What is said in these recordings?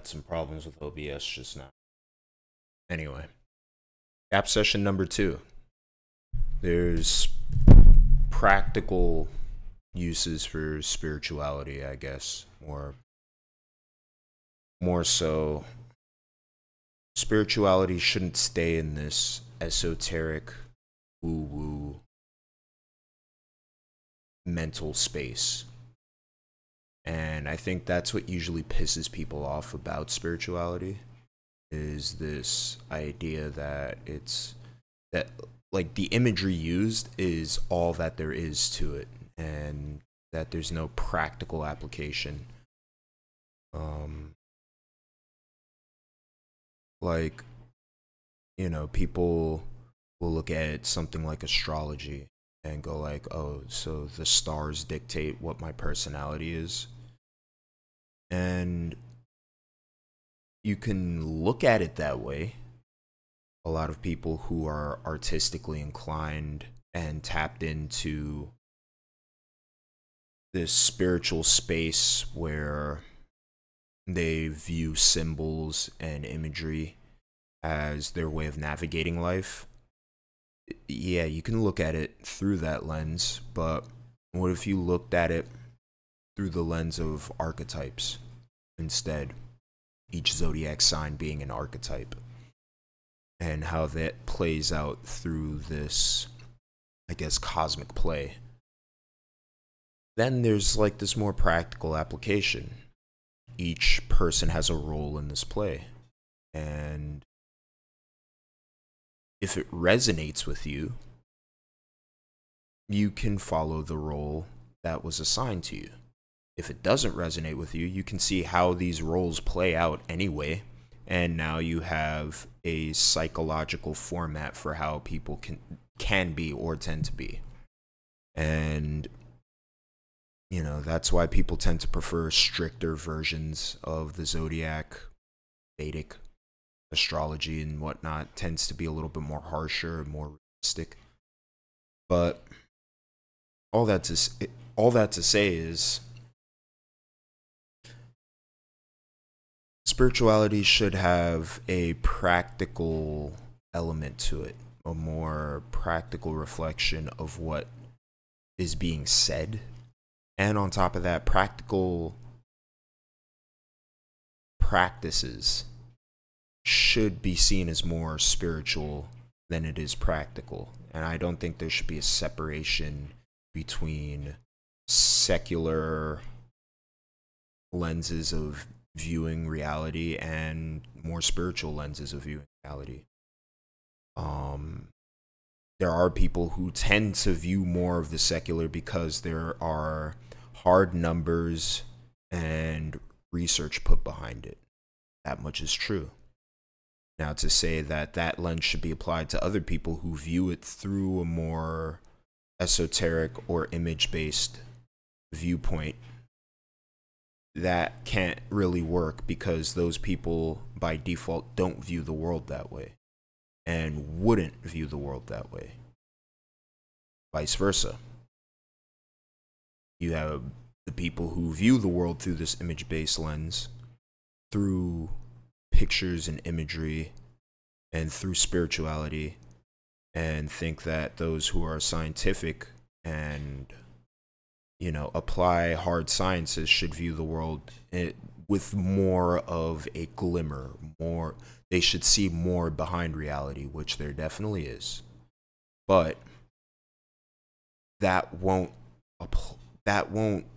had some problems with OBS just now. Anyway, app session number 2. There's practical uses for spirituality, I guess. More so, spirituality shouldn't stay in this esoteric, woo-woo mental space. And I think that's what usually pisses people off about spirituality, is this idea that like the imagery used is all that there is to it, and that there's no practical application. Like, you know, people will look at something like astrology and go like, oh, so the stars dictate what my personality is. And you can look at it that way. A lot of people who are artistically inclined and tapped into this spiritual space where they view symbols and imagery as their way of navigating life. Yeah, you can look at it through that lens, but what if you looked at it through the lens of archetypes instead? Each zodiac sign being an archetype, and how that plays out through this, I guess, cosmic play. Then there's like this more practical application. Each person has a role in this play, and if it resonates with you, you can follow the role that was assigned to you. If it doesn't resonate with you, you can see how these roles play out anyway, and now you have a psychological format for how people can be or tend to be. And you know, that's why people tend to prefer stricter versions of the zodiac. Vedic astrology and whatnot tends to be a little bit more harsher, more realistic. But all that to say is, spirituality should have a practical element to it, a more practical reflection of what is being said. And on top of that, practical practices should be seen as more spiritual than it is practical. And I don't think there should be a separation between secular lenses of viewing reality and more spiritual lenses of viewing reality. There are people who tend to view more of the secular because there are hard numbers and research put behind it. That much is true. Now, to say that that lens should be applied to other people who view it through a more esoteric or image-based viewpoint, that can't really work, because those people by default don't view the world that way and wouldn't view the world that way. Vice versa. You have the people who view the world through this image-based lens, through pictures and imagery, and through spirituality, and think that those who are scientific and, you know, apply hard sciences should view the world with more of a glimmer, more, they should see more behind reality, which there definitely is. But that won't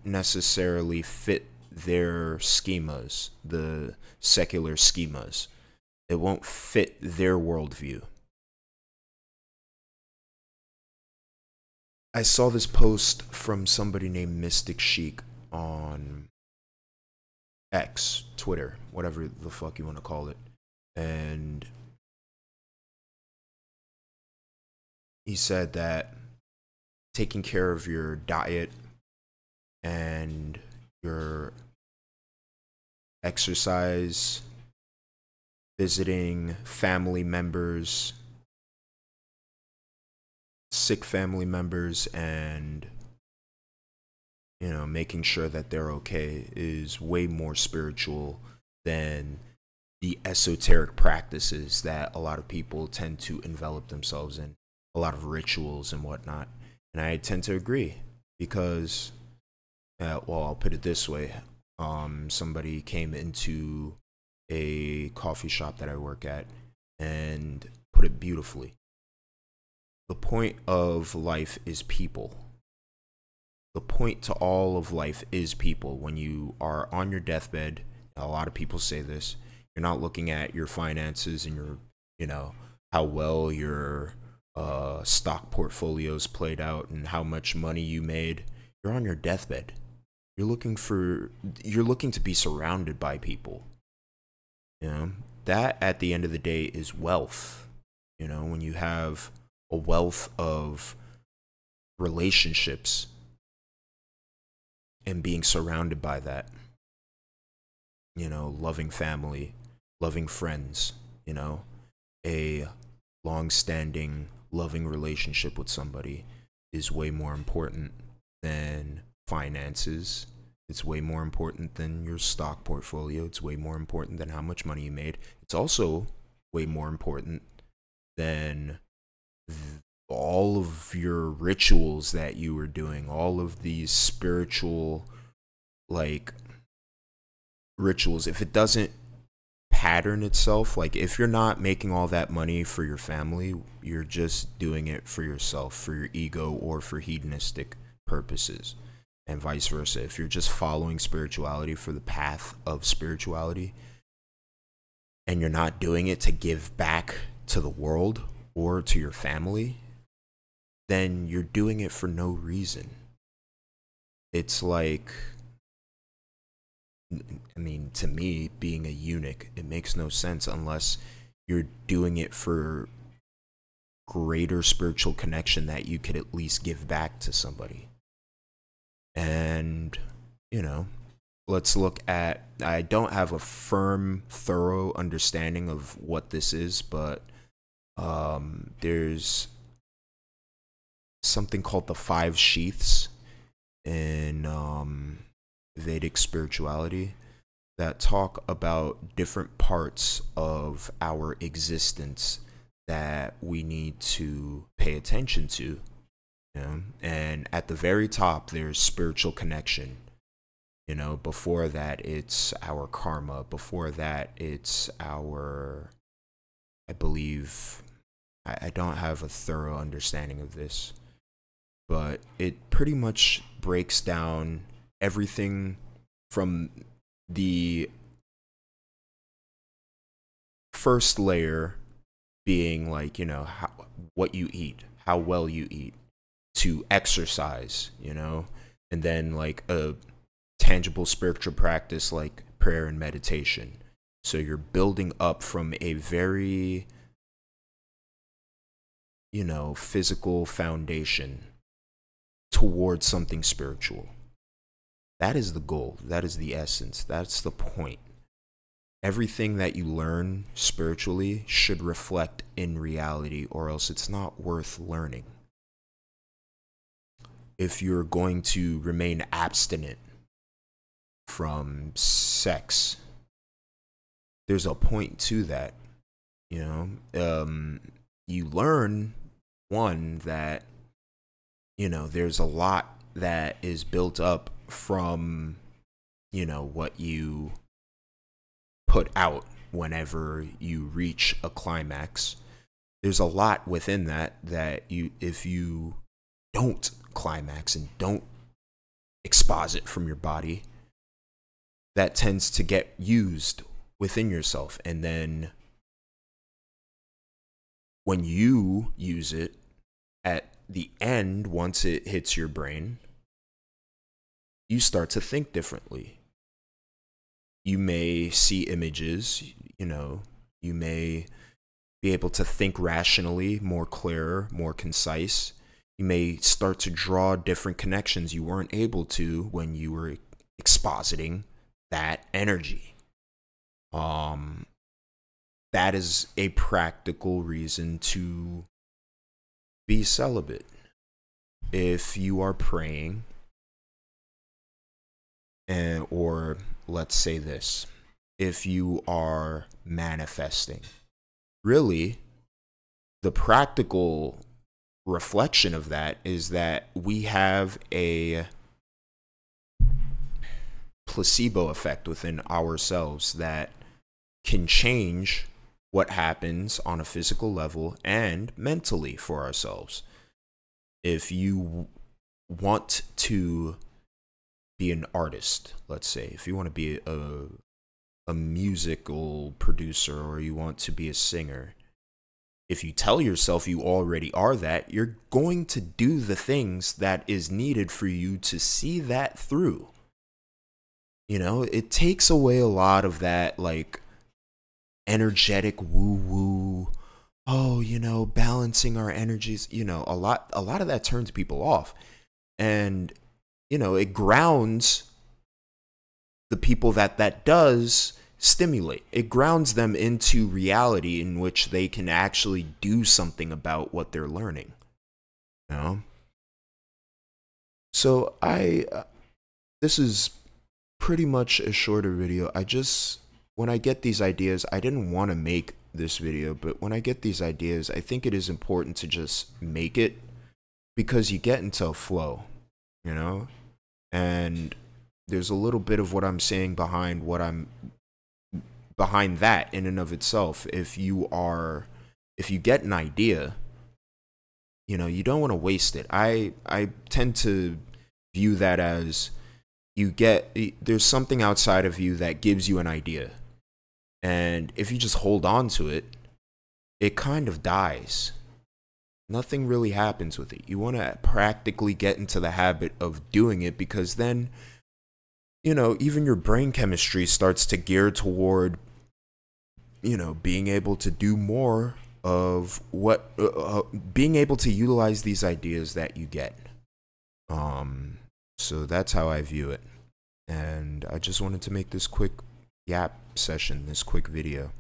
necessarily fit their schemas, the secular schemas. It won't fit their worldview. I saw this post from somebody named Mystic Chic on X, Twitter, whatever the fuck you want to call it. And he said that taking care of your diet and your exercise, visiting family members, sick family members, and, you know, making sure that they're okay is way more spiritual than the esoteric practices that a lot of people tend to envelop themselves in, a lot of rituals and whatnot. And I tend to agree because, well, I'll put it this way. Somebody came into a coffee shop that I work at and put it beautifully. The point of life is people. The point to all of life is people. When you are on your deathbed, a lot of people say this, you're not looking at your finances and your, how well your stock portfolios played out and how much money you made. You're on your deathbed. You're looking to be surrounded by people. That at the end of the day is wealth. When you have a wealth of relationships and being surrounded by that, loving family, loving friends, a long-standing loving relationship with somebody is way more important than finances. It's way more important than your stock portfolio. It's way more important than how much money you made. It's also way more important than all of your rituals that you were doing, all of these spiritual rituals. If it doesn't pattern itself, if you're not making all that money for your family, you're just doing it for yourself, for your ego, or for hedonistic purposes, and vice versa. If you're just following spirituality for the path of spirituality and you're not doing it to give back to the world or to your family, then you're doing it for no reason. It's to me, being a eunuch, it makes no sense unless you're doing it for greater spiritual connection that you could at least give back to somebody. And, let's look at, I don't have a firm, thorough understanding of what this is, but there's something called the 5 sheaths in Vedic spirituality that talk about different parts of our existence that we need to pay attention to. And at the very top, there's spiritual connection. Before that, it's our karma. Before that, it's our, I believe, I don't have a thorough understanding of this, but it pretty much breaks down everything from the first layer being what you eat, how well you eat, to exercise, and then a tangible spiritual practice like prayer and meditation. So you're building up from a very, physical foundation towards something spiritual. That is the goal. That is the essence. That's the point. Everything that you learn spiritually should reflect in reality, or else it's not worth learning. If you're going to remain abstinent from sex, there's a point to that. You learn, one, that there's a lot that is built up from what you put out whenever you reach a climax. There's a lot within that if you don't climax and don't exposit from your body, that tends to get used within yourself. And then when you use it at the end, once it hits your brain, you start to think differently. You may see images, you may be able to think rationally, more clear, more concise. You may start to draw different connections you weren't able to when you were expositing that energy. That is a practical reason to be celibate. If you are praying, or let's say this, if you are manifesting. Really, the practical reflection of that is that we have a placebo effect within ourselves that can change what happens on a physical level and mentally for ourselves. If you want to be an artist, let's say, if you want to be a musical producer, or you want to be a singer, if you tell yourself you already are that, you're going to do the things that is needed for you to see that through. You know, it takes away a lot of that, like, energetic woo-woo, oh, you know, balancing our energies. You know, a lot of that turns people off. And, you know, it grounds the people that does stimulate. It grounds them into reality in which they can actually do something about what they're learning. You know? So this is pretty much a shorter video. When I get these ideas, I didn't want to make this video, but when I get these ideas, I think it is important to just make it, because you get into a flow, you know? And there's a little bit of what I'm saying behind that in and of itself. If you get an idea, you know, you don't want to waste it. I tend to view that as there's something outside of you that gives you an idea. And if you just hold on to it, it kind of dies. Nothing really happens with it. You want to practically get into the habit of doing it, because then, you know, even your brain chemistry starts to gear toward, you know, being able to do more of what, being able to utilize these ideas that you get. So that's how I view it. And I just wanted to make this quick yap session, this quick video.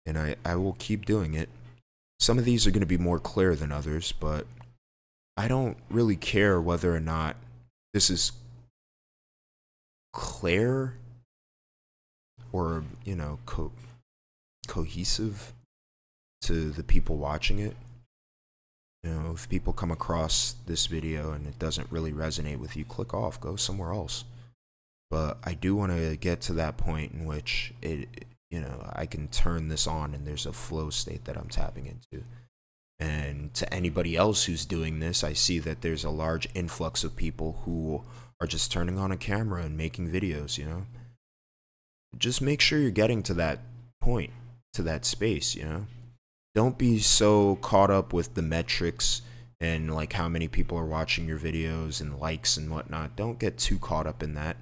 And I will keep doing it. Some of these are going to be more clear than others, but I don't really care whether or not this is clear or, you know, cohesive to the people watching it. You know, if people come across this video and it doesn't really resonate with you, click off, go somewhere else. But I do want to get to that point in which you know, I can turn this on and there's a flow state that I'm tapping into. And to anybody else who's doing this, I see that there's a large influx of people who are just turning on a camera and making videos, you know. Just make sure you're getting to that point, to that space, you know. Don't be so caught up with the metrics and like how many people are watching your videos and likes and whatnot. Don't get too caught up in that.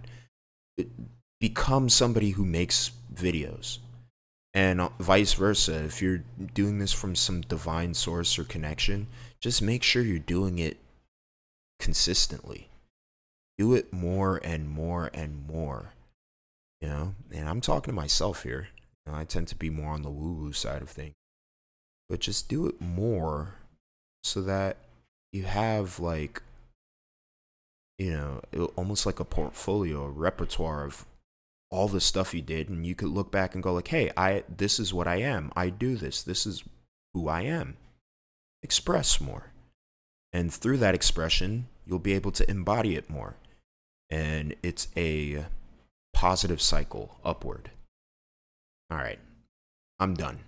Become somebody who makes videos, and vice versa. If you're doing this from some divine source or connection, just make sure you're doing it consistently. Do it more and more and more, you know. And I'm talking to myself here. You know, I tend to be more on the woo-woo side of things, but just do it more so that you have, like, you know, almost like a portfolio, a repertoire of all the stuff you did, and you could look back and go like, hey, this is what I am. I do this. This is who I am. Express more. And through that expression, you'll be able to embody it more. And it's a positive cycle upward. All right, I'm done.